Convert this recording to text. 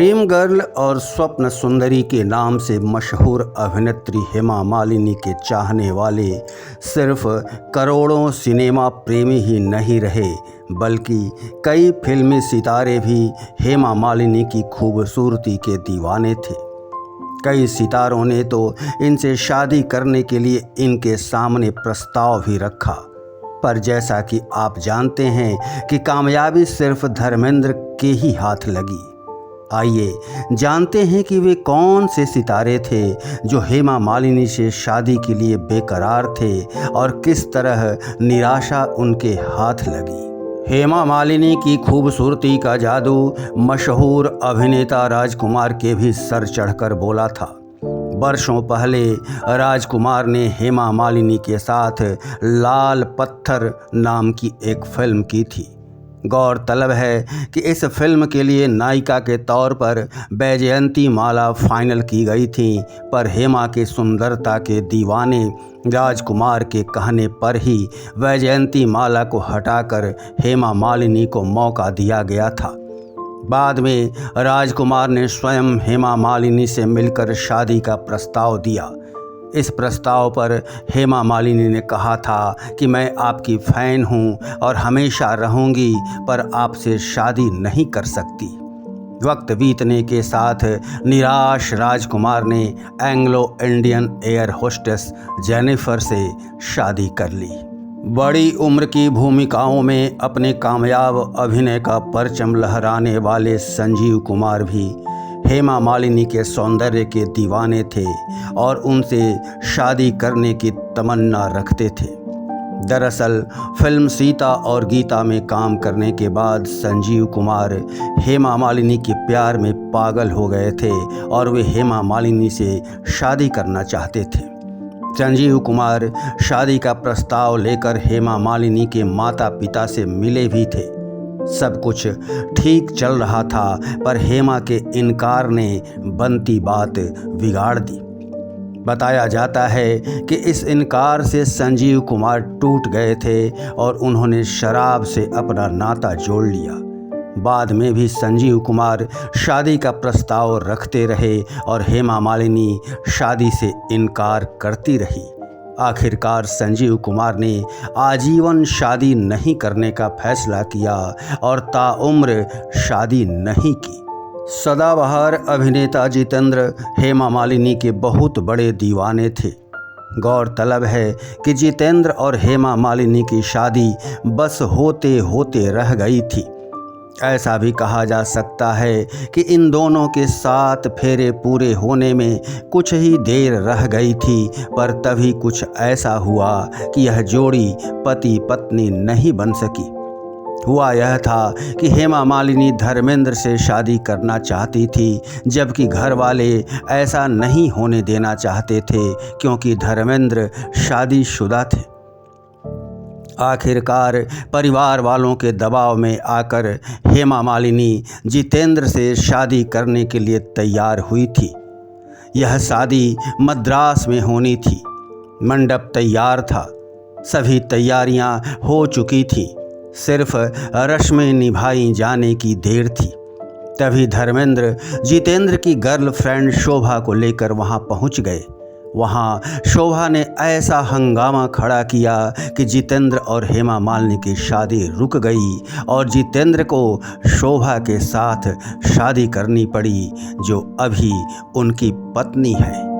Dream girl और स्वप्न सुंदरी के नाम से मशहूर अभिनेत्री हेमा मालिनी के चाहने वाले सिर्फ करोड़ों सिनेमा प्रेमी ही नहीं रहे, बल्कि कई फिल्मी सितारे भी हेमा मालिनी की खूबसूरती के दीवाने थे। कई सितारों ने तो इनसे शादी करने के लिए इनके सामने प्रस्ताव भी रखा, पर जैसा कि आप जानते हैं कि कामयाबी सिर्फ धर्मेंद्र के ही हाथ लगी। आइए जानते हैं कि वे कौन से सितारे थे जो हेमा मालिनी से शादी के लिए बेकरार थे और किस तरह निराशा उनके हाथ लगी। हेमा मालिनी की खूबसूरती का जादू मशहूर अभिनेता राजकुमार के भी सर चढ़कर बोला था। वर्षों पहले राजकुमार ने हेमा मालिनी के साथ लाल पत्थर नाम की एक फिल्म की थी। गौरतलब है कि इस फिल्म के लिए नायिका के तौर पर वैजयंती माला फाइनल की गई थी, पर हेमा के सुंदरता के दीवाने राजकुमार के कहने पर ही वैजयंती माला को हटाकर हेमा मालिनी को मौका दिया गया था। बाद में राजकुमार ने स्वयं हेमा मालिनी से मिलकर शादी का प्रस्ताव दिया। इस प्रस्ताव पर हेमा मालिनी ने कहा था कि मैं आपकी फ़ैन हूं और हमेशा रहूंगी, पर आपसे शादी नहीं कर सकती। वक्त बीतने के साथ निराश राजकुमार ने Anglo Indian air hostess Jennifer से शादी कर ली। बड़ी उम्र की भूमिकाओं में अपने कामयाब अभिनय का परचम लहराने वाले संजीव कुमार भी हेमा मालिनी के सौंदर्य के दीवाने थे और उनसे शादी करने की तमन्ना रखते थे। दरअसल फिल्म सीता और गीता में काम करने के बाद संजीव कुमार हेमा मालिनी के प्यार में पागल हो गए थे और वे हेमा मालिनी से शादी करना चाहते थे। संजीव कुमार शादी का प्रस्ताव लेकर हेमा मालिनी के माता पिता से मिले भी थे। सब कुछ ठीक चल रहा था, पर हेमा के इनकार ने बनती बात बिगाड़ दी। बताया जाता है कि इस इनकार से संजीव कुमार टूट गए थे और उन्होंने शराब से अपना नाता जोड़ लिया। बाद में भी संजीव कुमार शादी का प्रस्ताव रखते रहे और हेमा मालिनी शादी से इनकार करती रही। आखिरकार संजीव कुमार ने आजीवन शादी नहीं करने का फैसला किया और ताउम्र शादी नहीं की। सदाबहार अभिनेता जितेंद्र हेमा मालिनी के बहुत बड़े दीवाने थे। गौरतलब है कि जितेंद्र और हेमा मालिनी की शादी बस होते होते रह गई थी। ऐसा भी कहा जा सकता है कि इन दोनों के 7 फेरे पूरे होने में कुछ ही देर रह गई थी, पर तभी कुछ ऐसा हुआ कि यह जोड़ी पति पत्नी नहीं बन सकी। हुआ यह था कि हेमा मालिनी धर्मेंद्र से शादी करना चाहती थी, जबकि घर वाले ऐसा नहीं होने देना चाहते थे क्योंकि धर्मेंद्र शादीशुदा थे। आखिरकार परिवार वालों के दबाव में आकर हेमा मालिनी जितेंद्र से शादी करने के लिए तैयार हुई थी। यह शादी मद्रास में होनी थी। मंडप तैयार था, सभी तैयारियां हो चुकी थीं, सिर्फ रस्में निभाई जाने की देर थी। तभी धर्मेंद्र जितेंद्र की गर्लफ्रेंड शोभा को लेकर वहां पहुंच गए। वहाँ शोभा ने ऐसा हंगामा खड़ा किया कि जितेंद्र और हेमा मालिनी की शादी रुक गई और जितेंद्र को शोभा के साथ शादी करनी पड़ी, जो अभी उनकी पत्नी है।